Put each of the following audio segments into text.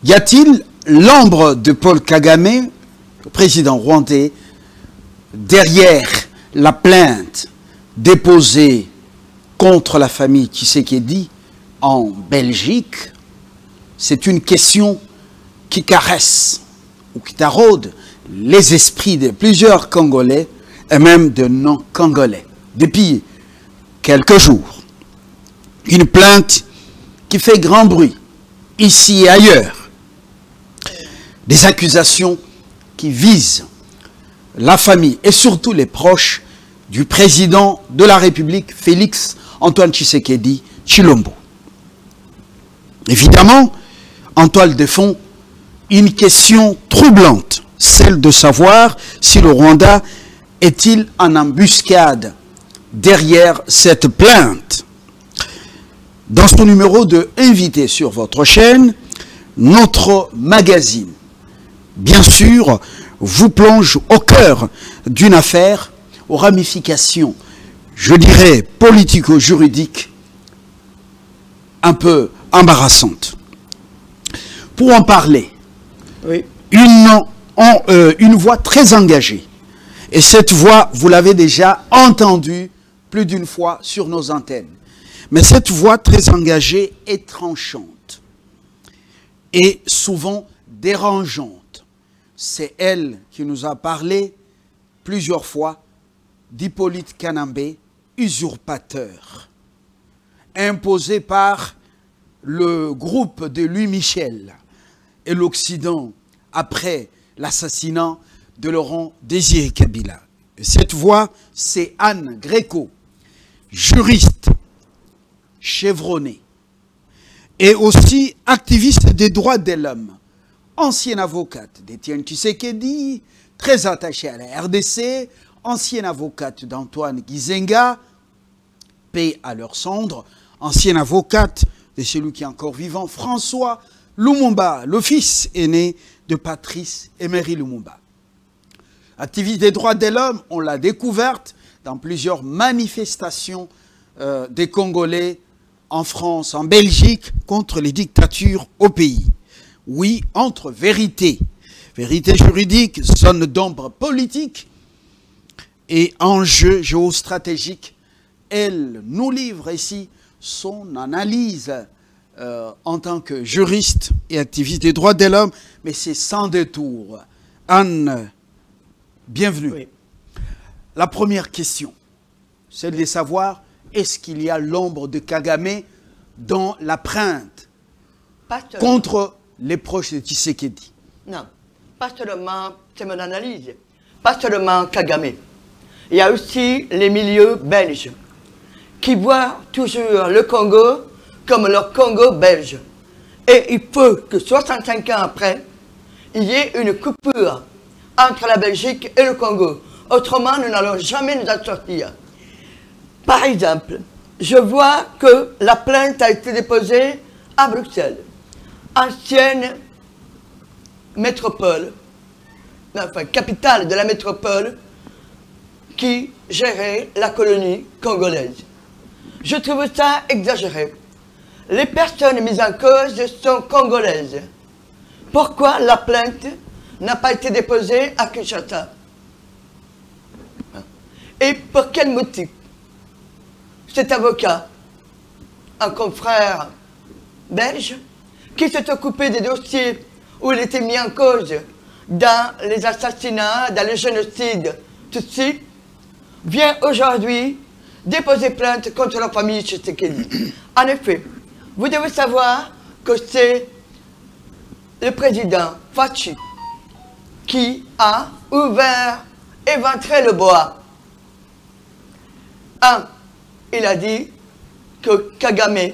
Y a-t-il l'ombre de Paul Kagame, le président rwandais, derrière la plainte déposée contre la famille Tshisekedi en Belgique? C'est une question qui caresse ou qui taraude les esprits de plusieurs Congolais et même de non-Congolais depuis quelques jours. Une plainte qui fait grand bruit ici et ailleurs. Des accusations qui visent la famille et surtout les proches du président de la République, Félix Antoine Tshisekedi Tshilombo. Évidemment, en toile de fond, une question troublante, celle de savoir si le Rwanda est-il en embuscade derrière cette plainte. Dans son numéro de Invité sur votre chaîne, notre magazine, bien sûr, vous plonge au cœur d'une affaire aux ramifications, je dirais, politico-juridiques un peu embarrassantes. Pour en parler, oui, une voix très engagée. Et cette voix, vous l'avez déjà entendue plus d'une fois sur nos antennes. Mais cette voix très engagée est tranchante et souvent dérangeante. C'est elle qui nous a parlé plusieurs fois d'Hippolyte Kanambe, usurpateur, imposé par le groupe de Louis Michel et l'Occident après l'assassinat de Laurent Désiré Kabila. Et cette voix, c'est Anne Gréco, juriste chevronnée et aussi activiste des droits de l'homme, ancienne avocate d'Étienne Tshisekedi, très attachée à la RDC, ancienne avocate d'Antoine Gizenga, paix à leur cendre, ancienne avocate de celui qui est encore vivant, François Lumumba, le fils aîné de Patrice Emery Lumumba. Activiste des droits de l'homme, on l'a découverte dans plusieurs manifestations des Congolais en France, en Belgique, contre les dictatures au pays. Oui, entre vérité juridique, zone d'ombre politique et enjeux géostratégiques, elle nous livre ici son analyse en tant que juriste et activiste des droits de l'homme, mais c'est sans détour. Anne, bienvenue. Oui. La première question, c'est de savoir, est-ce qu'il y a l'ombre de Kagame dans la plainte contre les proches de Tshisekedi? Non, pas seulement, c'est mon analyse, pas seulement Kagame. Il y a aussi les milieux belges qui voient toujours le Congo comme leur Congo belge. Et il faut que 65 ans après, il y ait une coupure entre la Belgique et le Congo. Autrement, nous n'allons jamais nous en sortir. Par exemple, je vois que la plainte a été déposée à Bruxelles, ancienne métropole, enfin capitale de la métropole, qui gérait la colonie congolaise. Je trouve ça exagéré. Les personnes mises en cause sont congolaises. Pourquoi la plainte n'a pas été déposée à Kinshasa? Et pour quel motif? Cet avocat, un confrère belge, qui s'est occupé des dossiers où il était mis en cause dans les assassinats, dans les génocides tutsis, vient aujourd'hui déposer plainte contre la famille Tshisekedi. En effet, vous devez savoir que c'est le président Fachi qui a ouvert, éventré le bois. Il a dit que Kagame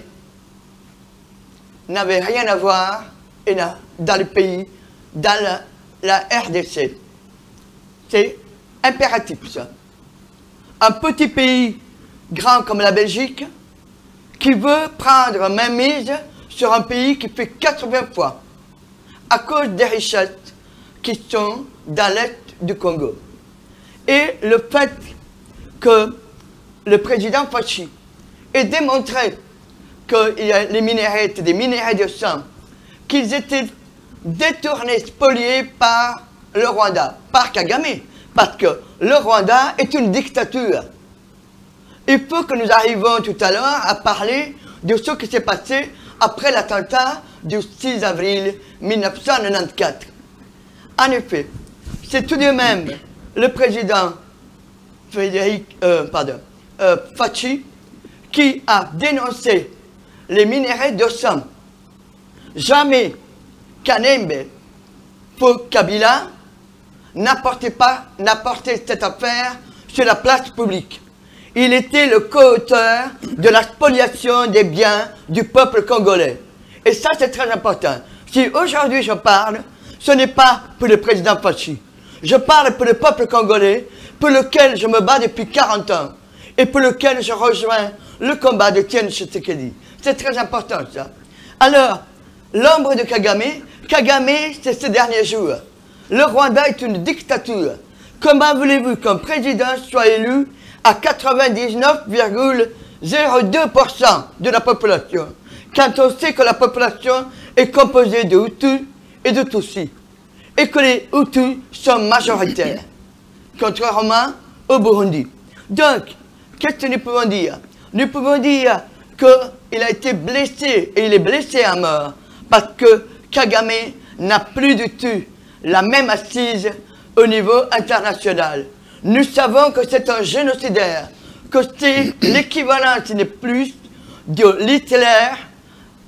n'avait rien à voir dans le pays, dans la RDC. C'est impératif, ça. Un petit pays grand comme la Belgique qui veut prendre mainmise sur un pays qui fait 80 fois à cause des richesses qui sont dans l'est du Congo. Et le fait que le président Fachi ait démontré que les minéraux étaient des minéraux de sang, qu'ils étaient détournés, spoliés par le Rwanda, par Kagame, parce que le Rwanda est une dictature. Il faut que nous arrivions tout à l'heure à parler de ce qui s'est passé après l'attentat du 6 avril 1994. En effet, c'est tout de même le président Fachi qui a dénoncé les minerais de sang. Jamais Kanembe pour Kabila n'apportait cette affaire sur la place publique. Il était le co-auteur de la spoliation des biens du peuple congolais. Et ça, c'est très important. Si aujourd'hui je parle, ce n'est pas pour le président Fachi. Je parle pour le peuple congolais, pour lequel je me bats depuis 40 ans, et pour lequel je rejoins le combat de Tiens Tshisekedi. C'est très important, ça. Alors, l'ombre de Kagame, c'est ces derniers jours. Le Rwanda est une dictature. Comment voulez-vous qu'un président soit élu à 99,02% de la population, quand on sait que la population est composée de Hutus et de Tutsis, et que les Hutus sont majoritaires, contrairement au Burundi. Donc, qu'est-ce que nous pouvons dire? Nous pouvons dire qu'il a été blessé, et il est blessé à mort, parce que Kagame n'a plus du tout la même assise au niveau international. Nous savons que c'est un génocidaire, que c'est l'équivalent, ce n'est plus, de l'Hitler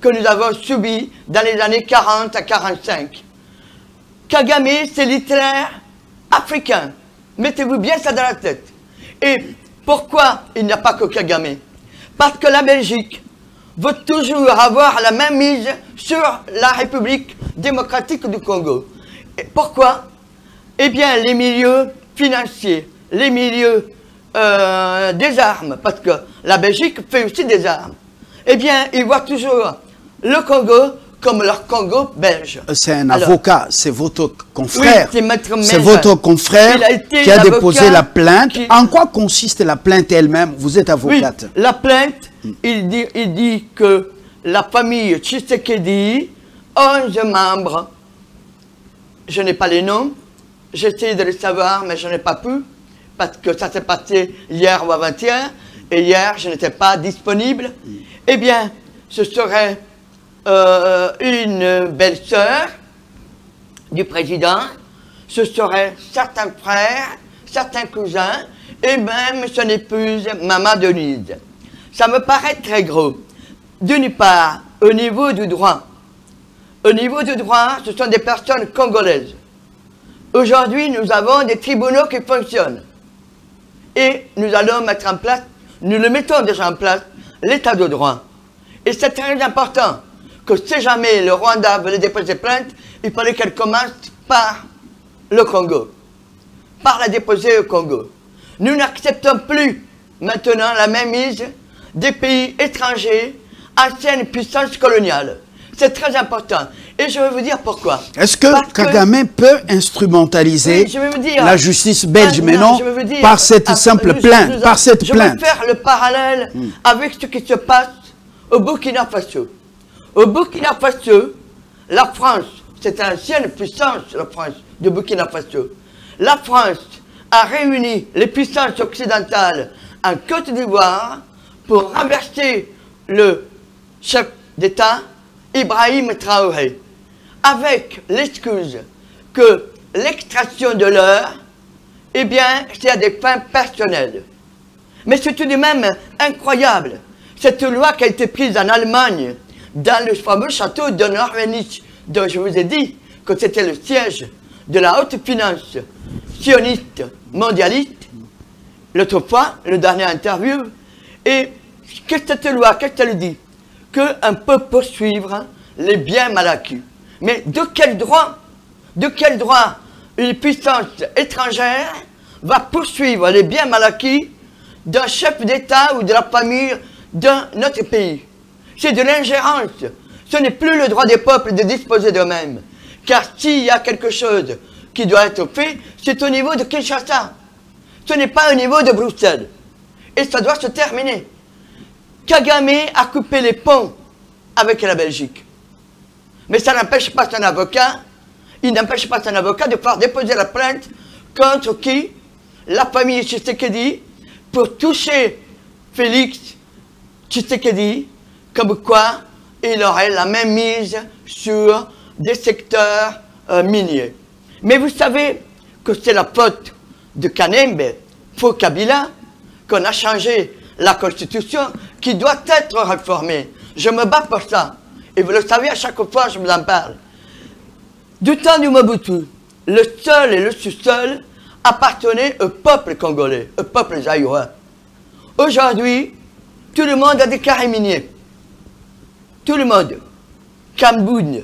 que nous avons subi dans les années 40 à 45. Kagame, c'est l'Hitler africain. Mettez-vous bien ça dans la tête. Et pourquoi il n'y a pas que Kagame? Parce que la Belgique veut toujours avoir la même mise sur la République démocratique du Congo. Et pourquoi? Eh bien, les milieux financiers, les milieux des armes, parce que la Belgique fait aussi des armes, eh bien, ils voient toujours le Congo comme leur Congo belge. C'est un avocat, c'est votre confrère. Oui, c'est votre confrère qui a déposé la plainte. En quoi consiste la plainte elle-même? Vous êtes avocate. Oui, la plainte, il dit que la famille Tshisekedi, 11 membres, je n'ai pas les noms, j'essaie de les savoir, mais je n'ai pas pu, parce que ça s'est passé hier ou avant-hier, et hier, je n'étais pas disponible. Eh bien, ce serait une belle-sœur du président, ce serait certains frères, certains cousins, et même son épouse, Maman Denise. Ça me paraît très gros. D'une part, au niveau du droit. Au niveau du droit, ce sont des personnes congolaises. Aujourd'hui, nous avons des tribunaux qui fonctionnent. Et nous allons mettre en place, nous le mettons déjà en place, l'état de droit. Et c'est très important que si jamais le Rwanda voulait déposer plainte, il fallait qu'elle commence par le Congo. Par la déposer au Congo. Nous n'acceptons plus maintenant la mainmise des pays étrangers, anciennes puissances coloniales. C'est très important. Et je vais vous dire pourquoi. Est-ce que Kagame peut instrumentaliser la justice belge maintenant par cette simple plainte, par cette plainte? Je vais faire le parallèle avec ce qui se passe au Burkina Faso. Au Burkina Faso, la France, c'est une ancienne puissance, la France, du Burkina Faso. La France a réuni les puissances occidentales en Côte d'Ivoire pour renverser le chef d'État, Ibrahim Traoré, avec l'excuse que l'extraction de l'or, eh bien, c'est à des fins personnelles. Mais c'est tout de même incroyable. Cette loi qui a été prise en Allemagne, dans le fameux château de Norvenich, dont je vous ai dit que c'était le siège de la haute finance sioniste mondialiste, l'autre fois, le dernier interview, et qu'est-ce que cette loi, qu'est-ce qu'elle dit? Qu'on peut poursuivre les biens mal acquis. Mais de quel droit une puissance étrangère va poursuivre les biens mal acquis d'un chef d'État ou de la famille d'un autre pays? C'est de l'ingérence. Ce n'est plus le droit des peuples de disposer d'eux-mêmes. Car s'il y a quelque chose qui doit être fait, c'est au niveau de Kinshasa. Ce n'est pas au niveau de Bruxelles. Et ça doit se terminer. Kagame a coupé les ponts avec la Belgique. Mais ça n'empêche pas son avocat, il n'empêche pas son avocat de faire déposer la plainte contre qui? La famille Tshisekedi, pour toucher Félix Tshisekedi, comme quoi il aurait la même mise sur des secteurs miniers. Mais vous savez que c'est la faute de Kanembe, pour Kabila, qu'on a changé la constitution qui doit être réformée. Je me bats pour ça. Et vous le savez, à chaque fois, je vous en parle. Du temps du Mobutu, le sol et le sous-sol appartenaient au peuple congolais, au peuple zaïrois. Aujourd'hui, tout le monde a des carrés miniers. Tout le monde. Kaboun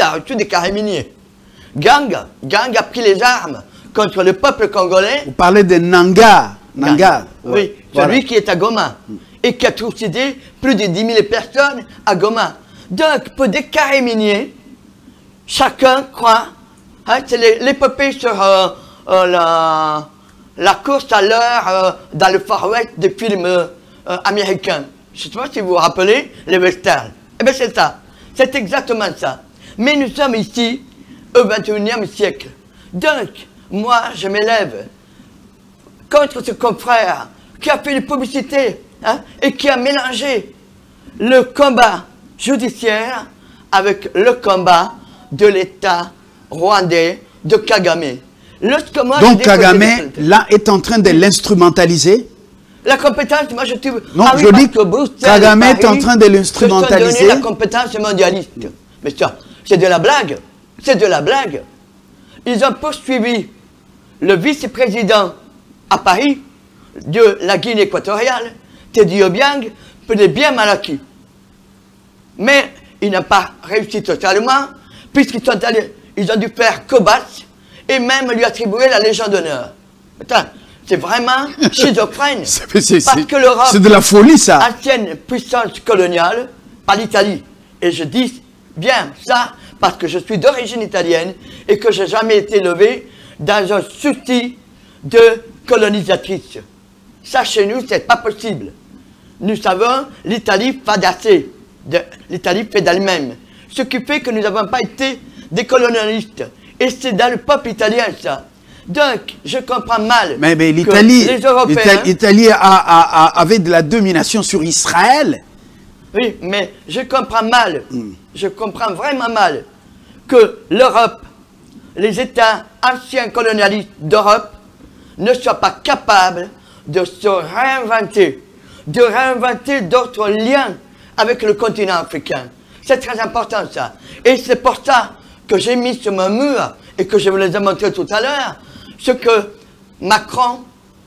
a reçu des carrés miniers. Gang a pris les armes contre le peuple congolais. Vous parlez de Nanga. Nanga. Oui, voilà. Celui qui est à Goma. Et qui a trucidé plus de 10 000 personnes à Goma. Donc, pour des carrés miniers, chacun croit, hein, c'est l'épopée sur la course à l'heure dans le Far West des films américains. Je ne sais pas si vous vous rappelez, les westerns. Eh bien, c'est ça. C'est exactement ça. Mais nous sommes ici au XXIe siècle. Donc, moi, je m'élève contre ce confrère qui a fait une publicité, hein, et qui a mélangé le combat judiciaire avec le combat de l'État rwandais de Kagame. Donc Kagame, là, est en train de l'instrumentaliser. La compétence, moi je te... Non, je dis que Kagame est en train de l'instrumentaliser. La compétence mondialiste. Mais ça, c'est de la blague. C'est de la blague. Ils ont poursuivi le vice-président à Paris de la Guinée équatoriale, Teddy Obiang, pour des biens mal acquis. Mais ils n'ont pas réussi totalement, puisqu'ils sont allés, ils ont dû faire Cobas et même lui attribuer la Légion d'honneur. C'est vraiment schizophrène. Parce que l'Europe, c'est de la folie, ça. Ancienne puissance coloniale, par l'Italie. Et je dis bien ça parce que je suis d'origine italienne et que je n'ai jamais été élevé dans un souci de colonisatrice. Ça, chez nous, c'est pas possible. Nous savons, l'Italie fait d'assez. L'Italie fait d'elle-même. Ce qui fait que nous n'avons pas été des colonialistes. Et c'est dans le peuple italien, ça. Donc, je comprends mal. Mais l'Italie, l'Italie avait de la domination sur Israël. Oui, mais je comprends mal. Je comprends vraiment mal que l'Europe, les États anciens colonialistes d'Europe, ne soient pas capables de se réinventer, d'autres liens avec le continent africain. C'est très important, ça. Et c'est pour ça que j'ai mis sur mon mur, et que je vous les ai montré tout à l'heure, ce que Macron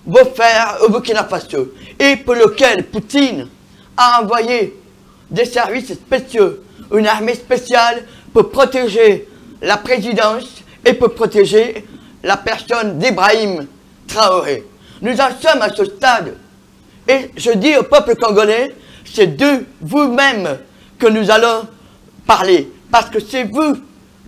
veut faire au Burkina Faso, et pour lequel Poutine a envoyé des services spéciaux, une armée spéciale pour protéger la présidence et pour protéger la personne d'Ibrahim Traoré. Nous en sommes à ce stade. Et je dis au peuple congolais, c'est de vous-même que nous allons parler. Parce que c'est vous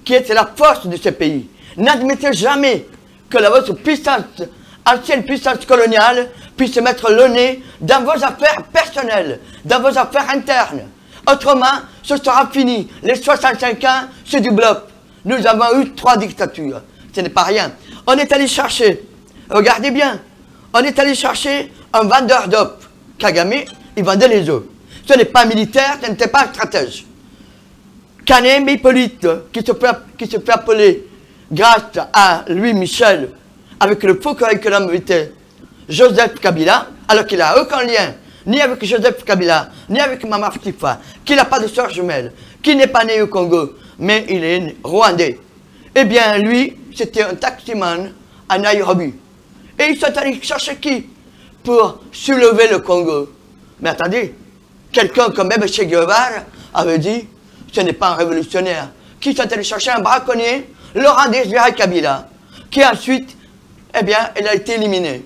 qui êtes la force de ce pays. N'admettez jamais que la votre puissance, ancienne puissance coloniale, puisse mettre le nez dans vos affaires personnelles, dans vos affaires internes. Autrement, ce sera fini. Les 65 ans, c'est du bloc. Nous avons eu 3 dictatures. Ce n'est pas rien. On est allé chercher, regardez bien, on est allé chercher un vendeur d'op. Kagame, il vendait les œufs. Ce n'est pas militaire, ce n'était pas un stratège. Kanembe Hippolyte, qui se fait appeler, grâce à Louis Michel, avec le faux curriculum vitae, Joseph Kabila, alors qu'il n'a aucun lien, ni avec Joseph Kabila, ni avec Mama Ftifa, qu'il n'a pas de sœur jumelle, qui n'est pas né au Congo, mais il est rwandais. Eh bien, lui, c'était un taximan à Nairobi. Et ils sont allés chercher qui pour soulever le Congo? Mais attendez, quelqu'un comme même Che Guevara avait dit, ce n'est pas un révolutionnaire. Qui sont allés chercher un braconnier, Laurent Désiré Kabila, qui ensuite, eh bien, elle a été éliminée.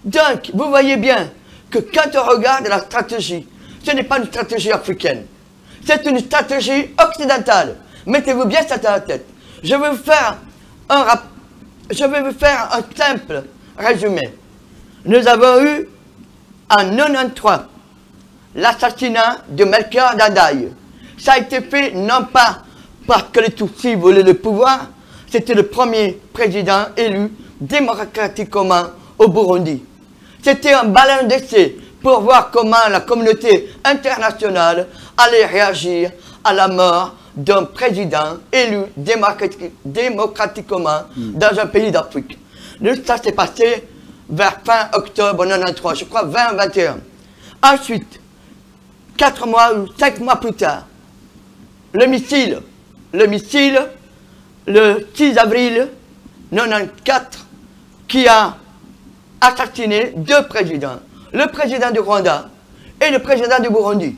Donc, vous voyez bien que quand on regarde la stratégie, ce n'est pas une stratégie africaine. C'est une stratégie occidentale. Mettez-vous bien ça dans la tête. Je vais vous faire un simple résumé. Nous avons eu en 1993 l'assassinat de Melchior Ndadaye. Ça a été fait non pas parce que les Tutsis voulaient le pouvoir. C'était le premier président élu démocratiquement au Burundi. C'était un ballon d'essai pour voir comment la communauté internationale allait réagir à la mort d'un président élu démocratiquement dans un pays d'Afrique. Ça s'est passé vers fin octobre 1993, je crois 20-21. Ensuite, 4 mois ou 5 mois plus tard, le missile, le 6 avril 1994, qui a assassiné 2 présidents, le président du Rwanda et le président du Burundi.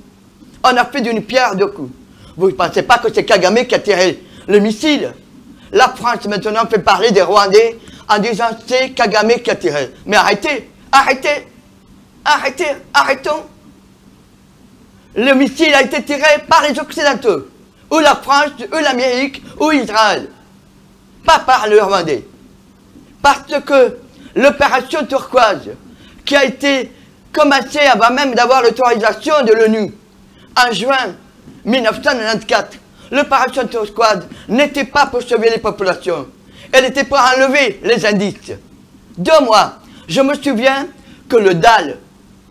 On a fait d'une pierre 2 coups. Vous ne pensez pas que c'est Kagame qui a tiré le missile? La France maintenant fait parler des Rwandais en disant c'est Kagame qui a tiré. Mais arrêtez, arrêtons. Le missile a été tiré par les Occidentaux, ou la France, ou l'Amérique, ou Israël. Pas par le Rwandais. Parce que l'opération turquoise, qui a été commencée avant même d'avoir l'autorisation de l'ONU, en juin 1994, l'opération turquoise n'était pas pour sauver les populations. Elle était pour enlever les indices. 2 mois, je me souviens que le DAL,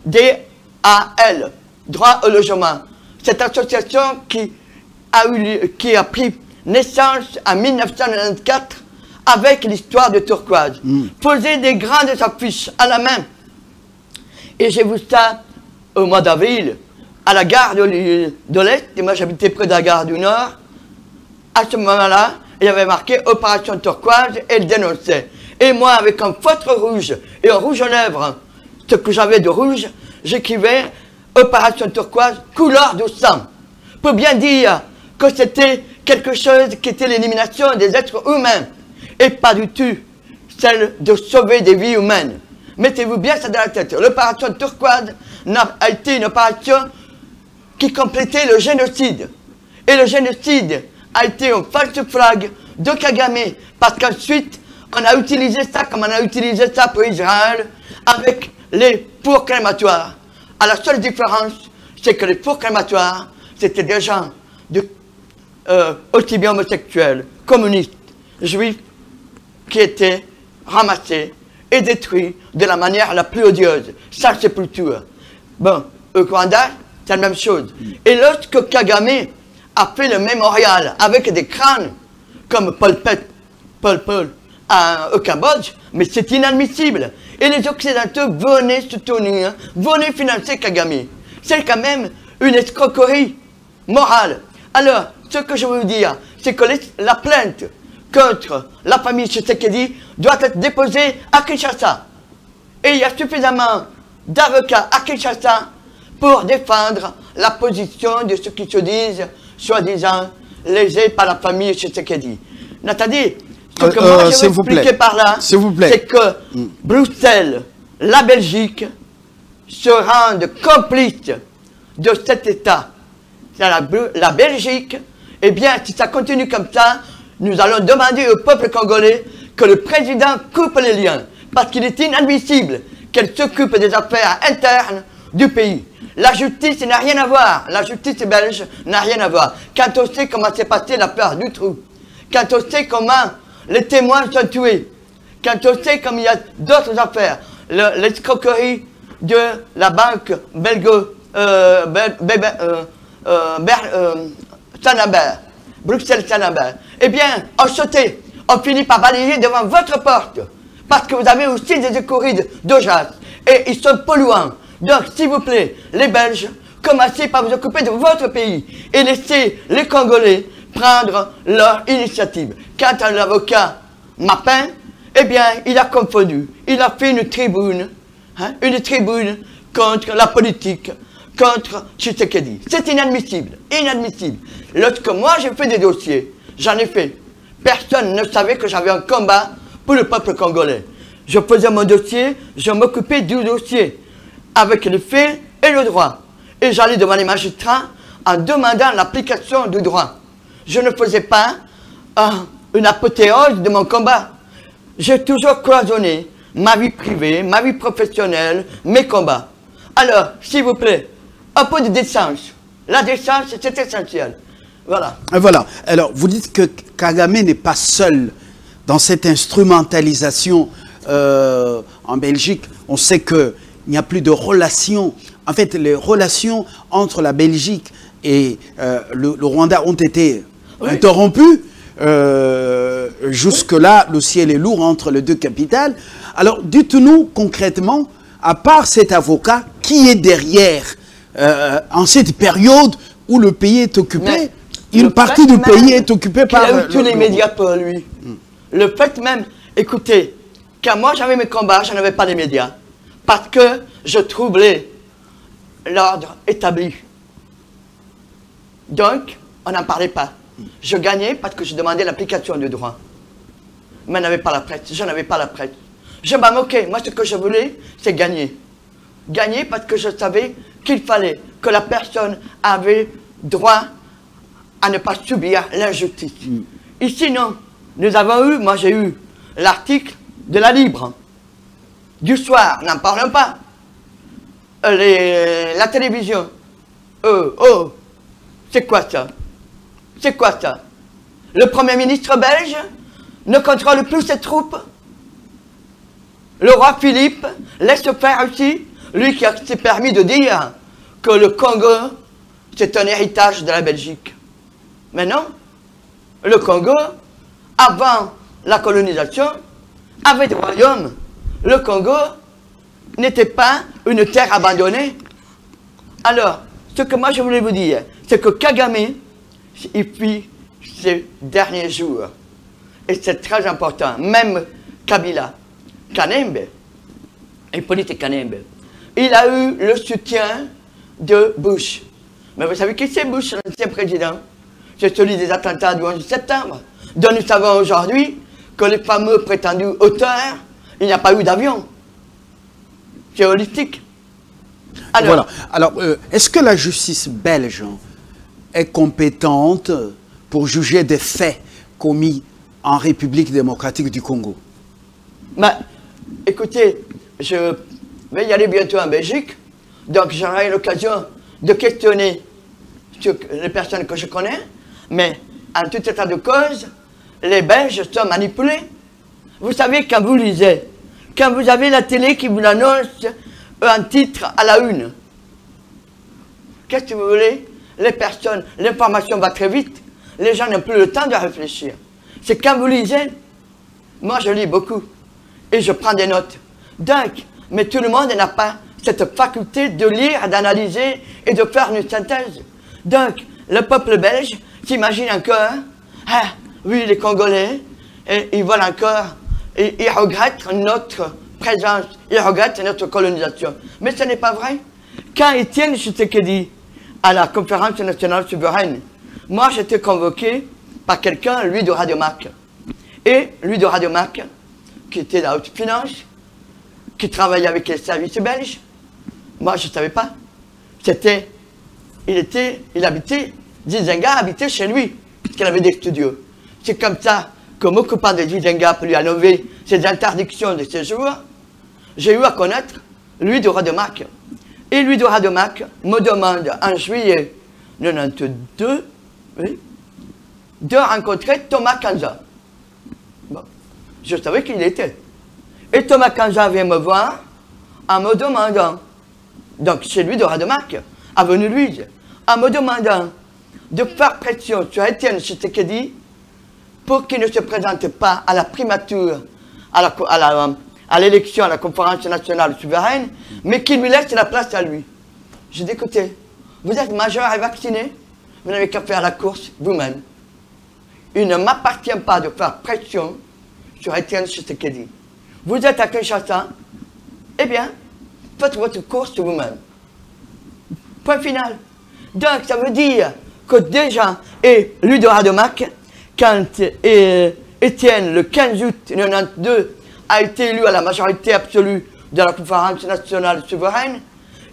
D-A-L, droit au logement, cette association qui a pris naissance en 1994 avec l'histoire de Turquoise, faisait des grandes affiches à la main. Et j'ai vu ça au mois d'avril, à la gare de l'Est, et moi j'habitais près de la gare du Nord. À ce moment-là, il y avait marqué Opération Turquoise et il dénonçait. Et moi, avec un feutre rouge et un rouge aux lèvres, ce que j'avais de rouge, j'écrivais Opération Turquoise, couleur de sang. Pour bien dire que c'était quelque chose qui était l'élimination des êtres humains et pas du tout celle de sauver des vies humaines. Mettez-vous bien ça dans la tête. L'opération Turquoise a été une opération qui complétait le génocide. Et le génocide a été un false flag de Kagame, parce qu'ensuite, on a utilisé ça comme on a utilisé ça pour Israël, avec les fours crématoires. À la seule différence, c'est que les fours crématoires, c'était des gens aussi bien homosexuels, communistes, juifs, qui étaient ramassés et détruits de la manière la plus odieuse, sans sépulture. Bon, au Rwanda, c'est la même chose. Et lorsque Kagame a fait le mémorial avec des crânes, comme Pol au Cambodge, mais c'est inadmissible. Et les Occidentaux venaient soutenir, venaient financer Kagame. C'est quand même une escroquerie morale. Alors, ce que je veux vous dire, c'est que la plainte contre la famille Tshisekedi doit être déposée à Kinshasa. Et il y a suffisamment d'avocats à Kinshasa pour défendre la position de ceux qui se disent, soi-disant, lésés par la famille Tshisekedi. Nathalie, ce que moi je veux expliquer par là, c'est que Bruxelles, la Belgique, se rendent complices de cet État. La Belgique, eh bien, si ça continue comme ça, nous allons demander au peuple congolais que le président coupe les liens, parce qu'il est inadmissible qu'elle s'occupe des affaires internes du pays. La justice n'a rien à voir, la justice belge n'a rien à voir. Quand on sait comment s'est passée l'affaire du trou, quand on sait comment les témoins sont tués, quand on sait comme il y a d'autres affaires, l'escroquerie de la banque Sanabert, Bruxelles-Sanabert, eh bien, on sautait, on finit par balayer devant votre porte, parce que vous avez aussi des écuries d'Ojas, et ils sont polluants. Donc, s'il vous plaît, les Belges, commencez par vous occuper de votre pays, et laissez les Congolais prendre leur initiative. Quant à l'avocat Mapin, eh bien, il a confondu, il a fait une tribune contre la politique, contre Tshisekedi. C'est inadmissible, inadmissible. Lorsque moi j'ai fait des dossiers, j'en ai fait. Personne ne savait que j'avais un combat pour le peuple congolais. Je faisais mon dossier, je m'occupais du dossier, avec les faits et le droit. Et j'allais devant les magistrats en demandant l'application du droit. Je ne faisais pas une apothéose de mon combat. J'ai toujours cloisonné ma vie privée, ma vie professionnelle, mes combats. Alors, s'il vous plaît, un peu de décence. La décence, c'est essentiel. Voilà. Et voilà. Alors, vous dites que Kagame n'est pas seul dans cette instrumentalisation en Belgique. On sait qu'il n'y a plus de relations. En fait, les relations entre la Belgique et le Rwanda ont été interrompues. Jusque-là, le ciel est lourd entre les deux capitales. Alors, dites-nous concrètement, à part cet avocat, qui est derrière en cette période où le pays est occupé? Mais une partie du pays est occupée par... Il a eu tous les médias pour lui. Le fait même, écoutez, quand moi j'avais mes combats, je n'avais pas les médias. Parce que je troublais l'ordre établi. Donc, on n'en parlait pas. Je gagnais parce que je demandais l'application du droit. Mais je n'avais pas la presse. Je n'avais pas la presse. Je m'en moquais. Moi, ce que je voulais, c'est gagner. Gagner parce que je savais qu'il fallait que la personne avait droit à ne pas subir l'injustice. Ici, non. Nous avons eu, moi j'ai eu l'article de la Libre. Du soir, n'en parlons pas. La télévision. Oh, c'est quoi ça? C'est quoi ça? Le Premier ministre belge ne contrôle plus ses troupes. Le roi Philippe laisse faire aussi, lui qui s'est permis de dire que le Congo, c'est un héritage de la Belgique. Mais non, le Congo, avant la colonisation, avait des royaumes. Le Congo n'était pas une terre abandonnée. Alors, ce que moi je voulais vous dire, c'est que Kagame, il fit ces derniers jours, et c'est très important, même Kabila, Kanembe, Hippolyte Kanembe, il a eu le soutien de Bush. Mais vous savez qui c'est Bush, l'ancien président? C'est celui des attentats du 11 septembre, dont nous savons aujourd'hui que les fameux prétendus auteurs, il n'y a pas eu d'avion. C'est holistique. Alors, voilà. Alors, est-ce que la justice belge est compétente pour juger des faits commis en République démocratique du Congo? Ben, écoutez, je vais y aller bientôt en Belgique, donc j'aurai l'occasion de questionner les personnes que je connais, mais en tout état de cause, les Belges sont manipulés. Vous savez, quand vous lisez, quand vous avez la télé qui vous annonce un titre à la une, qu'est-ce que vous voulez? Les personnes, l'information va très vite, les gens n'ont plus le temps de réfléchir. C'est quand vous lisez, moi je lis beaucoup, et je prends des notes. Donc, mais tout le monde n'a pas cette faculté de lire, d'analyser et de faire une synthèse. Donc, le peuple belge s'imagine encore, ah, oui, les Congolais, et ils veulent encore, et ils regrettent notre présence, ils regrettent notre colonisation. Mais ce n'est pas vrai. Quand Étienne Tshisekedi, à la conférence nationale souveraine, moi j'étais convoqué par quelqu'un, lui de Radiomac. Et lui de Radiomac, qui était dans la haute finance, qui travaillait avec les services belges, moi je ne savais pas. Il habitait, Zizenga habitait chez lui, puisqu'il avait des studios. C'est comme ça que m'occupant de Zizenga pour lui enlever ses interdictions de séjour, j'ai eu à connaître lui de Radiomac. Et lui de Radiomac me demande en juillet 92, oui, de rencontrer Thomas Kanza. Bon, je savais qui il était. Et Thomas Kanza vient me voir en me demandant, donc chez lui de Radiomac, avenue Louise, en me demandant de faire pression sur Étienne Tshisekedi pour qu'il ne se présente pas à la primature, à l'élection à la conférence nationale souveraine, mais qu'il lui laisse la place à lui. J'ai dit, écoutez, vous êtes majeur et vacciné, vous n'avez qu'à faire la course vous-même. Il ne m'appartient pas de faire pression sur Étienne Tshisekedi. Vous êtes à Kinshasa, eh bien, faites votre course vous-même. Point final. Donc, ça veut dire que déjà, et lui de Radiomac, quand Étienne, le 15 août 1992, a été élu à la majorité absolue de la conférence nationale souveraine,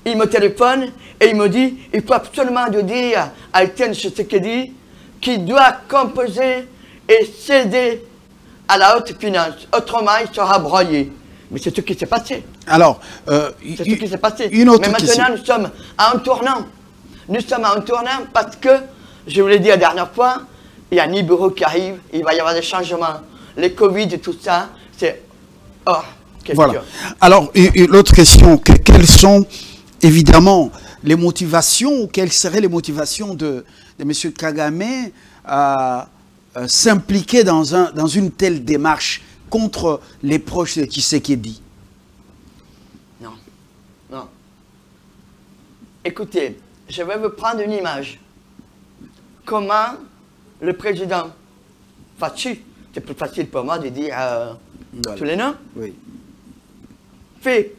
il me téléphone et il me dit, il faut absolument dire à Étienne Tshisekedi qu'il doit composer et céder à la haute finance. Autrement, il sera broyé. Mais c'est ce qui s'est passé. Alors, c'est ce qui s'est passé. Une autre Mais maintenant, question. nous sommes à un tournant. Nous sommes à un tournant parce que je vous l'ai dit la dernière fois, il y a Nibiru qui arrive, il va y avoir des changements. Les Covid et tout ça, c'est hors question. Voilà. Alors, et l'autre question, quelles sont évidemment les motivations, ou quelles seraient les motivations de M. Kagame à s'impliquer dans une telle démarche contre les proches de Tshisekedi? Non, non. Écoutez, je vais vous prendre une image. Comment le président Fachi, c'est plus facile pour moi de dire Voilà. tous les noms, Oui. fait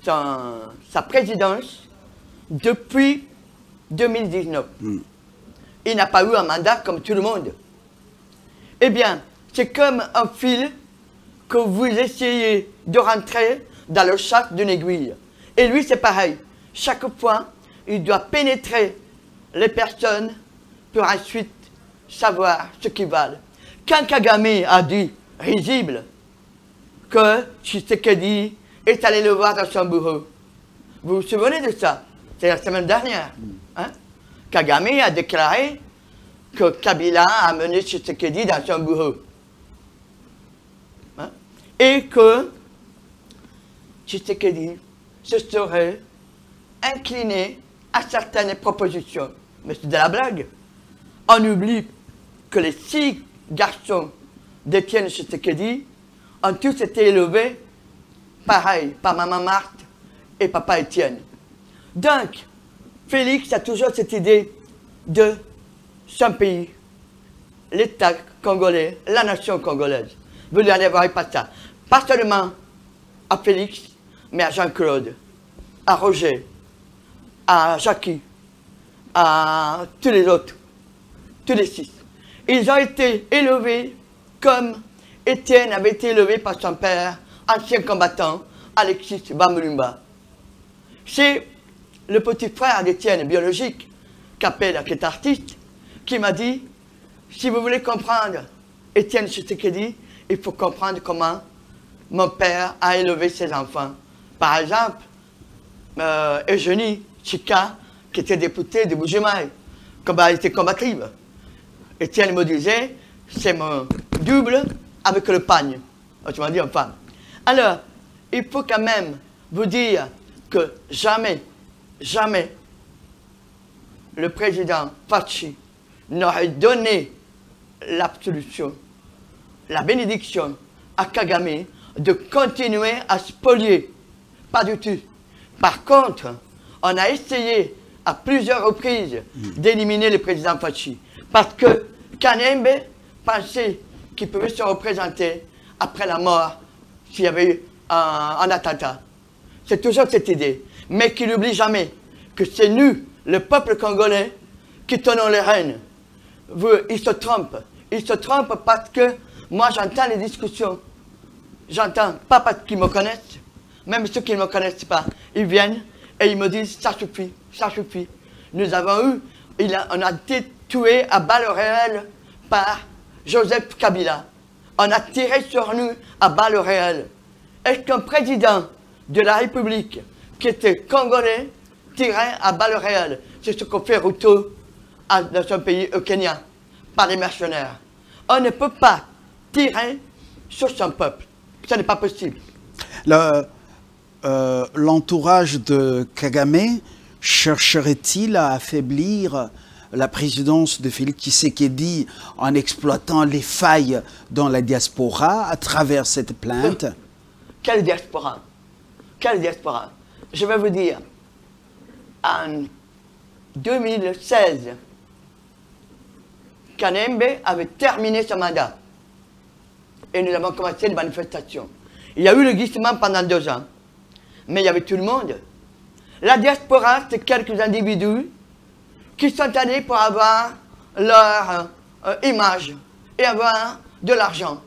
sa présidence depuis 2019. Il n'a pas eu un mandat comme tout le monde. Eh bien, c'est comme un fil que vous essayez de rentrer dans le sac d'une aiguille. Et lui, c'est pareil. Chaque fois, il doit pénétrer les personnes pour ensuite savoir ce qu'ils valent. Quand Kagame a dit, risible, que Tshisekedi est allé le voir dans son bureau, vous vous souvenez de ça? C'est la semaine dernière. Hein? Kagame a déclaré que Kabila a mené Tshisekedi dans son bureau. Hein? Et que Tshisekedi se serait incliné à certaines propositions. Mais c'est de la blague. On oublie que les 6 garçons d'Étienne Tshisekedi ont tous été élevés pareil par maman Marthe et papa Étienne. Donc, Félix a toujours cette idée de son pays, l'État congolais, la nation congolaise. Vous lui allez voir pas ça. Pas seulement à Félix, mais à Jean-Claude, à Roger, à Jackie, à tous les autres, tous les 6. Ils ont été élevés comme Étienne avait été élevé par son père, ancien combattant, Alexis Bamulumba. C'est le petit frère d'Étienne, biologique, qui est artiste, qui m'a dit, si vous voulez comprendre Étienne Tshisekedi, il faut comprendre comment mon père a élevé ses enfants. Par exemple, Eugénie Chika, qui était députée de Bujimaï, elle était combative. Étienne me disait, c'est mon double avec le pagne. Autrement dit, en femme. Alors, il faut quand même vous dire que jamais, jamais, le président Fachi n'aurait donné l'absolution, la bénédiction à Kagame de continuer à spolier. Pas du tout. Par contre, on a essayé à plusieurs reprises d'éliminer le président Fachi. Parce que Kanembe pensait qu'il pouvait se représenter après la mort s'il y avait eu un attentat. C'est toujours cette idée. Mais qu'il n'oublie jamais que c'est nous, le peuple congolais, qui tenons les rênes. Il se trompe. Il se trompe parce que moi j'entends les discussions. J'entends, pas parce qu'ils me connaissent, même ceux qui ne me connaissent pas. Ils viennent et ils me disent, ça suffit, ça suffit. Nous avons eu, on a été tués à balles réelles par Joseph Kabila. On a tiré sur nous à balles réelles. Est-ce qu'un président de la République qui était congolais tirait à balles réelles? C'est ce que fait Ruto dans son pays, au Kenya, par les mercenaires. On ne peut pas tirer sur son peuple. Ce n'est pas possible. L'entourage de Kagame chercherait-il à affaiblir la présidence de Félix Tshisekedi en exploitant les failles dans la diaspora à travers cette plainte? Quelle diaspora? Quelle diaspora? Je vais vous dire, en 2016, Kanembe avait terminé son mandat. Et nous avons commencé les manifestations. Il y a eu le glissement pendant 2 ans. Mais il y avait tout le monde. La diaspora, c'est quelques individus qui sont allés pour avoir leur image et avoir de l'argent.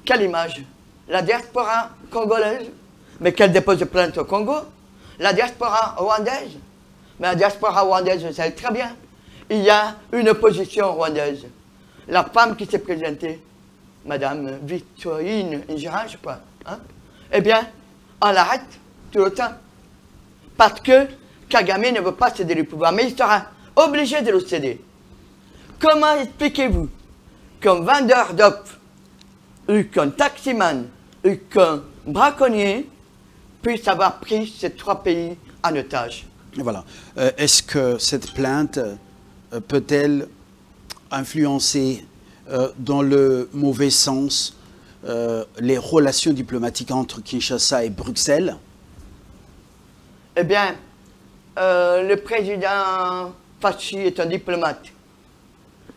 Quelle image? La diaspora congolaise, mais qu'elle dépose plainte au Congo. La diaspora rwandaise, mais la diaspora rwandaise, vous savez très bien, il y a une opposition rwandaise. La femme qui s'est présentée, Madame Victorine Ingera, je crois, hein? Eh bien, on l'arrête tout le temps. Parce que Kagame ne veut pas céder le pouvoir. Mais il sera obligé de le céder. Comment expliquez-vous qu'un vendeur d'op, ou qu'un taximan, ou qu'un braconnier puisse avoir pris ces 3 pays en otage? Voilà. Est-ce que cette plainte peut-elle influencer dans le mauvais sens les relations diplomatiques entre Kinshasa et Bruxelles? Eh bien, le président Fachi est un diplomate.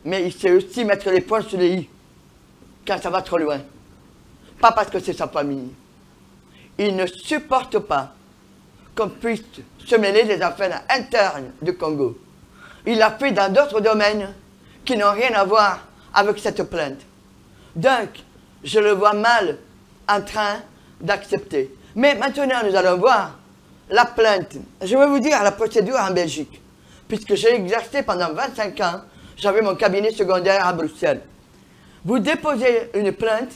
Mais il sait aussi mettre les points sur les i quand ça va trop loin. Pas parce que c'est sa famille. Il ne supporte pas qu'on puisse se mêler des affaires internes du Congo. Il l'a fait dans d'autres domaines qui n'ont rien à voir avec cette plainte. Donc, je le vois mal en train d'accepter. Mais maintenant, nous allons voir la plainte. Je vais vous dire la procédure en Belgique. Puisque j'ai exercé pendant 25 ans, j'avais mon cabinet secondaire à Bruxelles. Vous déposez une plainte,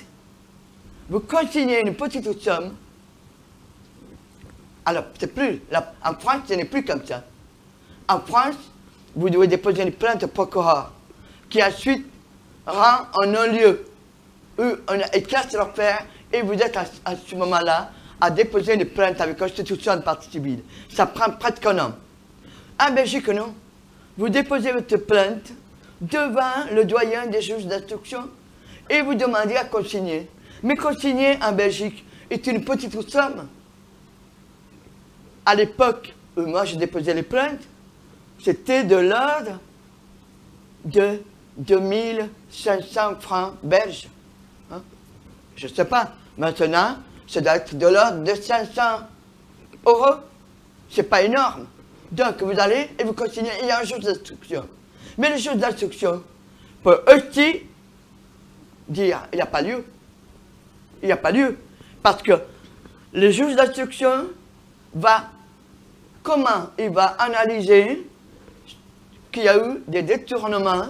vous consignez une petite somme. Alors, c'est plus, en France, ce n'est plus comme ça. En France, vous devez déposer une plainte au procureur, qui ensuite rend en non-lieu, et classe l'affaire, et vous êtes à ce moment-là à déposer une plainte avec constitution de partie civile. Ça prend près de 1 an. En Belgique, non. Vous déposez votre plainte devant le doyen des juges d'instruction et vous demandez à consigner. Mais consigner en Belgique est une petite somme. À l'époque où moi j'ai déposé les plaintes, c'était de l'ordre de 2500 francs belges. Hein? Je ne sais pas. Maintenant, ça doit être de l'ordre de 500 euros. C'est pas énorme. Donc, vous allez et vous consignez, il y a un juge d'instruction. Mais le juge d'instruction peut aussi dire, il n'y a pas lieu. Il n'y a pas lieu. Parce que le juge d'instruction comment il va analyser qu'il y a eu des détournements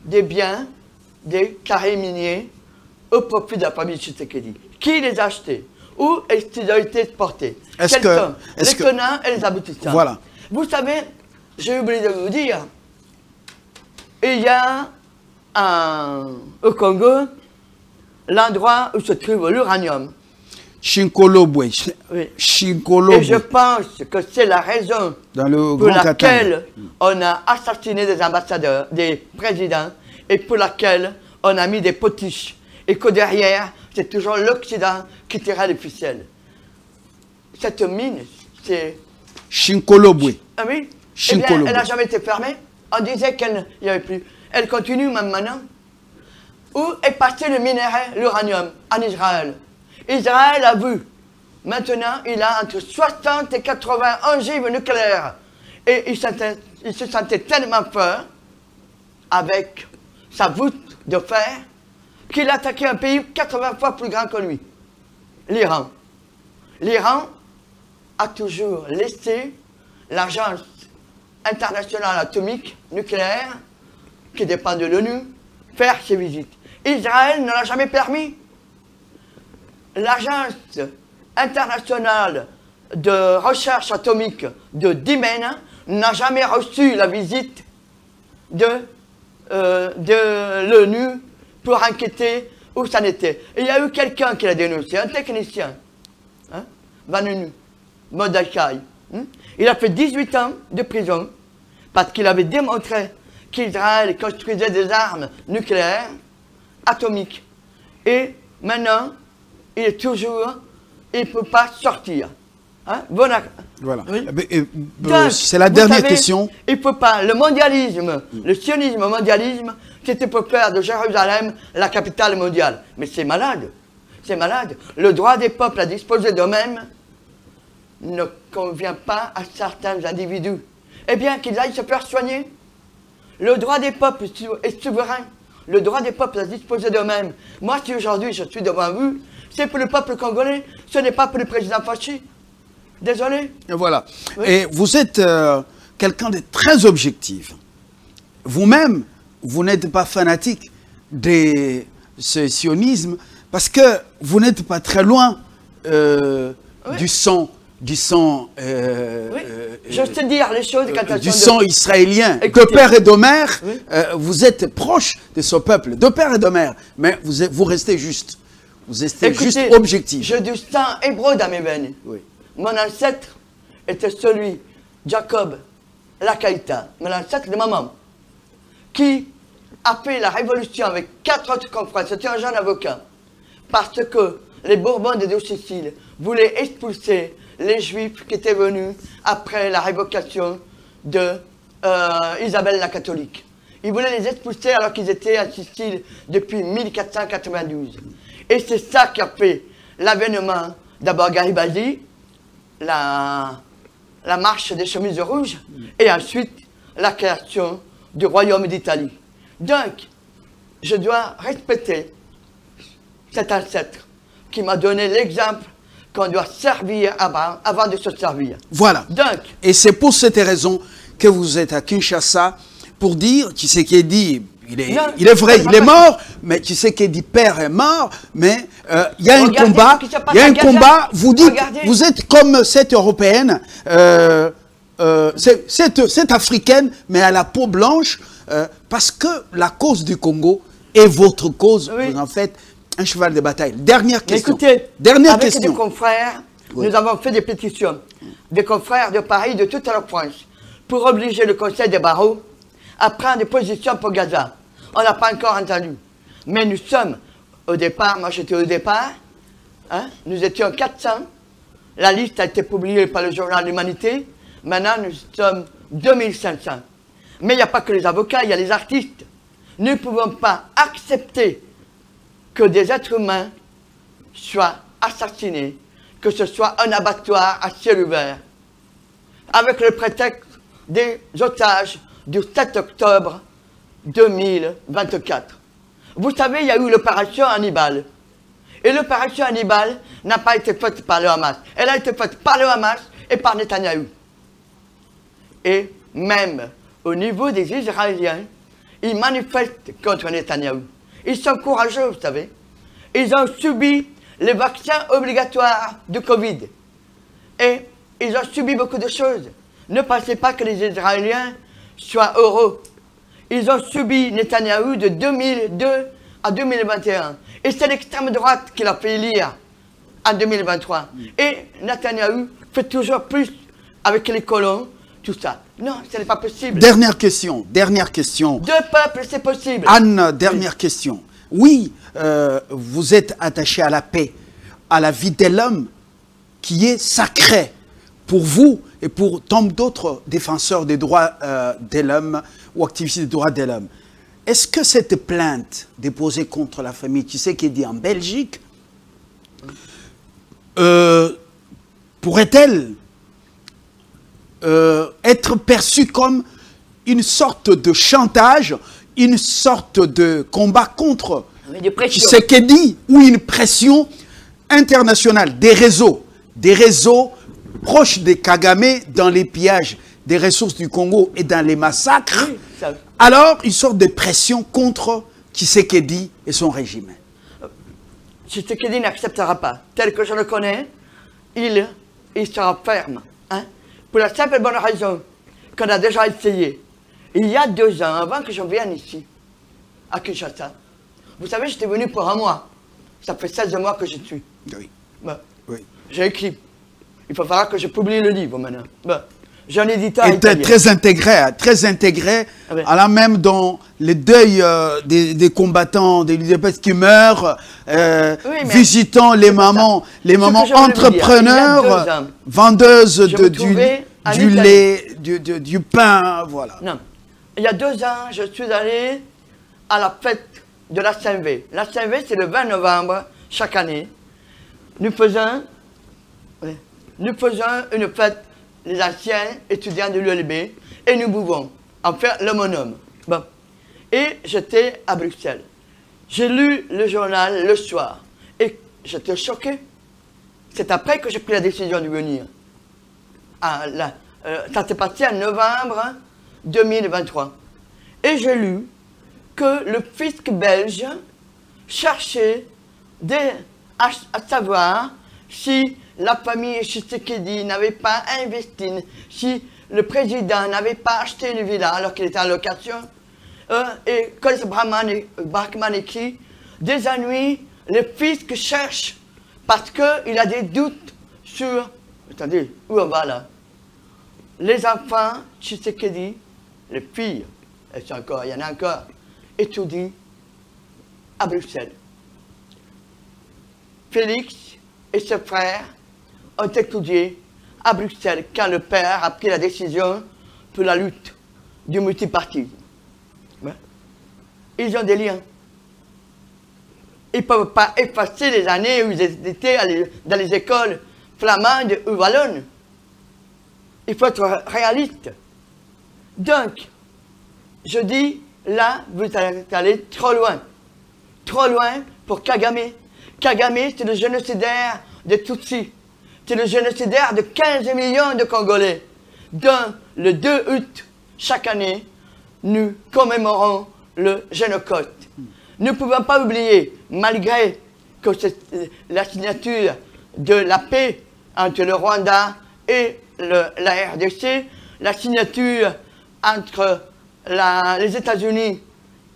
des biens des carrés miniers au profit de la famille Tshisekedi. Qui les a achetés? Où est-ce qu'ils ont été exportés? Quels sont les tenants et les aboutissants? Voilà. Vous savez, j'ai oublié de vous dire, il y a au Congo l'endroit où se trouve l'uranium. Chinkolobwe. Oui. Chinkolobwe. Et je pense que c'est la raison pour laquelle on a assassiné des ambassadeurs, des présidents, et pour laquelle on a mis des potiches. Et que derrière, c'est toujours l'Occident qui tira les ficelles. Cette mine, c'est... Chinkolobwe. Ah oui? Eh bien, elle n'a jamais été fermée. On disait qu'il n'y avait plus. Elle continue même maintenant. Où est passé le minerai, l'uranium? En Israël. Israël a vu. Maintenant, il a entre 60 et 80 ogives nucléaires. Et il se sentait tellement fort avec sa voûte de fer qu'il a attaqué un pays 80 fois plus grand que lui, l'Iran. L'Iran a toujours laissé l'agence internationale atomique nucléaire, qui dépend de l'ONU, faire ses visites. Israël ne l'a jamais permis. L'agence internationale de recherche atomique de Dimena n'a jamais reçu la visite de l'ONU pour enquêter où ça en était. Et il y a eu quelqu'un qui l'a dénoncé, un technicien, hein, Vanunu Mordechai. Il a fait 18 ans de prison parce qu'il avait démontré qu'Israël construisait des armes nucléaires atomiques. Et maintenant, il est toujours, il ne peut pas sortir. Hein? Voilà. Oui. C'est la dernière question. Il ne peut pas. Le mondialisme, le sionisme mondialisme, c'était pour faire de Jérusalem la capitale mondiale. Mais c'est malade. C'est malade. Le droit des peuples à disposer d'eux-mêmes ne convient pas à certains individus. Eh bien, qu'ils aillent se faire soigner. Le droit des peuples est souverain. Le droit des peuples à disposer d'eux-mêmes. Moi, si aujourd'hui je suis devant vous, c'est pour le peuple congolais, ce n'est pas pour le président Fachi. Désolé. Et voilà. Oui. Et vous êtes quelqu'un de très objectif. Vous-même, vous n'êtes pas fanatique de ce sionisme parce que vous n'êtes pas très loin du sang du sang, Oui, je sais dire les choses quand elles du sont sang israélien, Écoutez. de père et de mère, Oui. vous êtes proche de ce peuple, de père et de mère, mais vous restez juste. Vous restez Écoutez, juste objectif. j'ai du sang hébreu dans mes veines. Oui. Mon ancêtre était celui, Jacob Lakaïta, mon ancêtre de maman, qui a fait la révolution avec 4 autres confrères. C'était un jeune avocat. Parce que les Bourbons des deux Siciles voulaient expulser les Juifs qui étaient venus après la révocation de Isabelle la catholique. Ils voulaient les expulser alors qu'ils étaient en Sicile depuis 1492. Et c'est ça qui a fait l'avènement d'abord Garibaldi, la marche des chemises rouges, et ensuite la création du royaume d'Italie. Donc, je dois respecter cet ancêtre qui m'a donné l'exemple qu'on doit servir avant de se servir. Voilà. Donc, et c'est pour cette raison que vous êtes à Kinshasa pour dire, Tshisekedi, il est vrai, il est mort, mais Tshisekedi père est mort, mais il y a un combat, vous dites, vous êtes comme cette Européenne, cette Africaine, mais à la peau blanche, parce que la cause du Congo est votre cause, oui. vous en faites un cheval de bataille. Dernière question. Écoutez, dernière question. Avec des confrères, oui. Nous avons fait des pétitions, des confrères de Paris, de toute la France, pour obliger le Conseil des barreaux à prendre des positions pour Gaza. On n'a pas encore entendu. Mais nous sommes, au départ, moi j'étais au départ, hein, nous étions 400. La liste a été publiée par le journal L'Humanité. Maintenant, nous sommes 2500. Mais il n'y a pas que les avocats, il y a les artistes. Nous ne pouvons pas accepter que des êtres humains soient assassinés, que ce soit un abattoir à ciel ouvert, avec le prétexte des otages du 7 octobre 2024. Vous savez, il y a eu l'opération Hannibal. Et l'opération Hannibal n'a pas été faite par le Hamas. Elle a été faite par le Hamas et par Netanyahou. Et même au niveau des Israéliens, ils manifestent contre Netanyahou. Ils sont courageux, vous savez. Ils ont subi les vaccins obligatoires du Covid. Et ils ont subi beaucoup de choses. Ne pensez pas que les Israéliens soient heureux. Ils ont subi Netanyahou de 2002 à 2021. Et c'est l'extrême droite qui l'a fait élire en 2023. Et Netanyahou fait toujours plus avec les colons, tout ça. Non, ce n'est pas possible. Dernière question, dernière question. Deux peuples, c'est possible. Anne, dernière question. Oui, vous êtes attaché à la paix, à la vie de l'homme qui est sacrée pour vous et pour tant d'autres défenseurs des droits de l'homme ou activistes des droits de l'homme. Est-ce que cette plainte déposée contre la famille Tshisekedi en Belgique pourrait-elle être perçue comme une sorte de chantage, une sorte de combat contre Tshisekedi ou une pression internationale, des réseaux proches des Kagame dans les pillages des ressources du Congo et dans les massacres, oui, alors une sorte de pression contre Tshisekedi et son régime. Tshisekedi n'acceptera pas. Tel que je le connais, il sera ferme. Hein? Pour la simple et bonne raison qu'on a déjà essayé. Il y a 2 ans, avant que je vienne ici, à Kinshasa, vous savez, j'étais venu pour un mois. Ça fait 16 mois que je suis. Oui. Bon. Oui. J'ai écrit. Il va falloir que je publie le livre maintenant. Bon. J'ai un éditeur italien. Très intégré, ah oui. Alors même dans les deuils des combattants, des UDPS qui meurent, oui, visitant les mamans entrepreneurs, vendeuses du lait, du pain, voilà. Non. Il y a 2 ans, je suis allé à la fête de la Saint-V. La Saint-V, c'est le 20 novembre chaque année. Nous faisons une fête, les anciens étudiants de l'ULB, et nous buvons, enfin l'homonome. Bon. Et j'étais à Bruxelles. J'ai lu le journal le soir, et j'étais choqué. C'est après que j'ai pris la décision de venir. Ça s'est passé en novembre 2023. Et j'ai lu que le fisc belge cherchait à savoir si la famille Tshisekedi n'avait pas investi, si le président n'avait pas acheté une villa alors qu'il était en location, et Kolis Bachmann écrit, des ennuis, le fisc cherche parce qu'il a des doutes sur... Attendez, où on va là? Les enfants Tshisekedi, les filles, il y en a encore, étudient à Bruxelles. Félix et ses frères ont étudié à Bruxelles quand le père a pris la décision pour la lutte du multipartisme. Ils ont des liens. Ils ne peuvent pas effacer les années où ils étaient dans les écoles flamandes ou wallonnes. Il faut être réaliste. Donc, je dis, là, vous êtes allé trop loin. Trop loin pour Kagame. Kagame, c'est le génocidaire de Tutsis. C'est le génocidaire de 15 millions de Congolais. Dans le 2 août, chaque année, nous commémorons le génocide. Nous ne pouvons pas oublier, malgré que c'est la signature de la paix entre le Rwanda et la RDC, la signature entre les États-Unis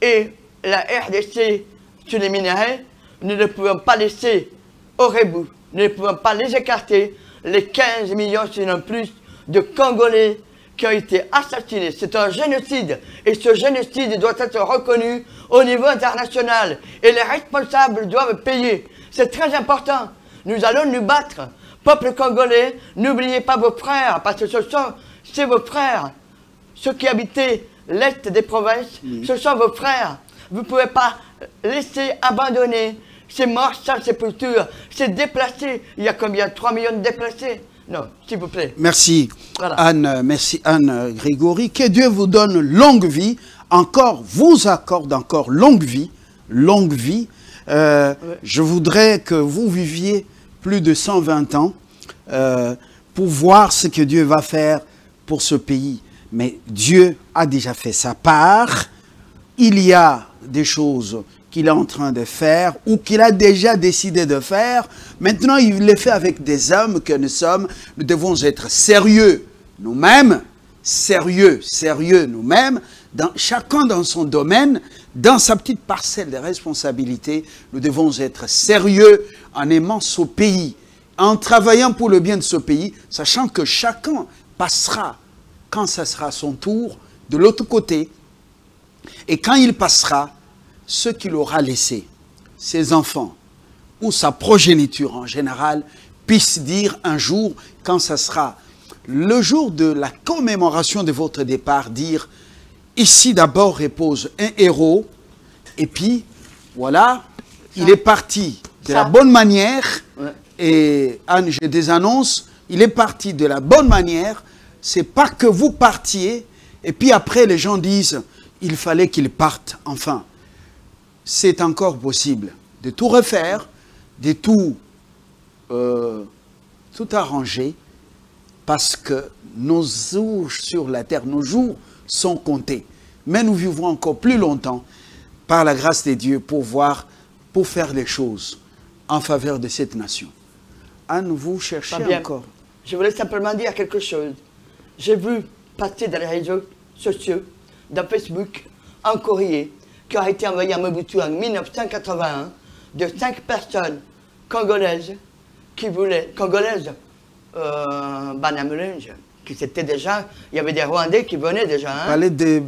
et la RDC sur les minéraux, nous ne pouvons pas laisser au rebut, nous ne pouvons pas les écarter, les 15 millions, sinon plus, de Congolais qui ont été assassinés. C'est un génocide et ce génocide doit être reconnu au niveau international et les responsables doivent payer. C'est très important. Nous allons nous battre. Peuple congolais, n'oubliez pas vos frères parce que c'est vos frères. Ceux qui habitaient l'est des provinces, ce sont vos frères. Vous ne pouvez pas laisser abandonner ces morts sans sépulture, ces déplacés. Il y a combien? 3 millions de déplacés? Non, s'il vous plaît. Merci, voilà. Anne, merci Anne Grégory. Que Dieu vous donne longue vie, vous accorde encore longue vie, longue vie. Je voudrais que vous viviez plus de 120 ans pour voir ce que Dieu va faire pour ce pays. Mais Dieu a déjà fait sa part. Il y a des choses qu'il est en train de faire ou qu'il a déjà décidé de faire. Maintenant, il les fait avec des hommes que nous sommes. Nous devons être sérieux nous-mêmes, sérieux nous-mêmes, chacun dans son domaine, dans sa petite parcelle de responsabilité. Nous devons être sérieux en aimant ce pays, en travaillant pour le bien de ce pays, sachant que chacun passera, quand ça sera son tour, de l'autre côté. Et quand il passera, ce qu'il aura laissé, ses enfants ou sa progéniture en général, puissent dire un jour, quand ça sera le jour de la commémoration de votre départ, dire, ici d'abord repose un héros, et puis, voilà, il est parti de la bonne manière, et Anne, j'ai des annonces, il est parti de la bonne manière, c'est pas que vous partiez, et puis après les gens disent, il fallait qu'il parte, enfin. C'est encore possible de tout refaire, de tout arranger, parce que nos jours sur la terre, nos jours sont comptés. Mais nous vivrons encore plus longtemps, par la grâce de Dieu, pour faire les choses en faveur de cette nation. Anne, vous cherchez encore. Je voulais simplement dire quelque chose. J'ai vu passer dans les réseaux sociaux, dans Facebook, un courrier qui a été envoyé à Mobutu en 1981 de 5 personnes congolaises qui voulaient, Banyamulenge, qui c'était déjà, il y avait des Rwandais qui venaient déjà. Hein. Parler de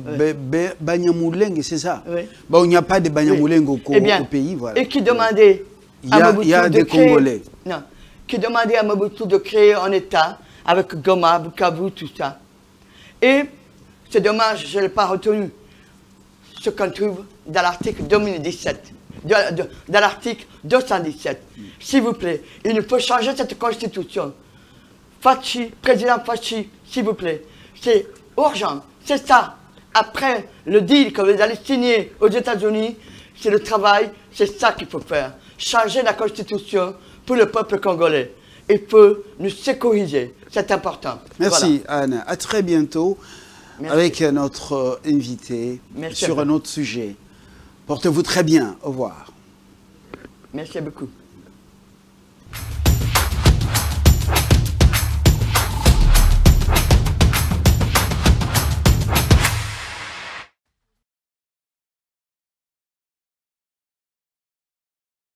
Banyamulenge, c'est ça? Oui. Bon, il n'y a pas de Banyamulenge au pays. Voilà. Et qui demandaient à Mobutu de créer, Congolais. Non, qui demandaient à Mobutu de créer un État avec Goma, Bukavu, tout ça. Et c'est dommage, je ne l'ai pas retenu. Ce qu'on trouve dans l'article 2017, dans l'article 217. S'il vous plaît, il faut changer cette constitution. Fachi, président Fachi, s'il vous plaît, c'est urgent, c'est ça. Après le deal que vous allez signer aux États-Unis, c'est le travail, c'est ça qu'il faut faire. Changer la constitution pour le peuple congolais. Il faut nous sécuriser, c'est important. Merci Anne, à très bientôt. Merci. Avec notre invité sur un autre sujet. Portez-vous très bien. Au revoir. Merci beaucoup.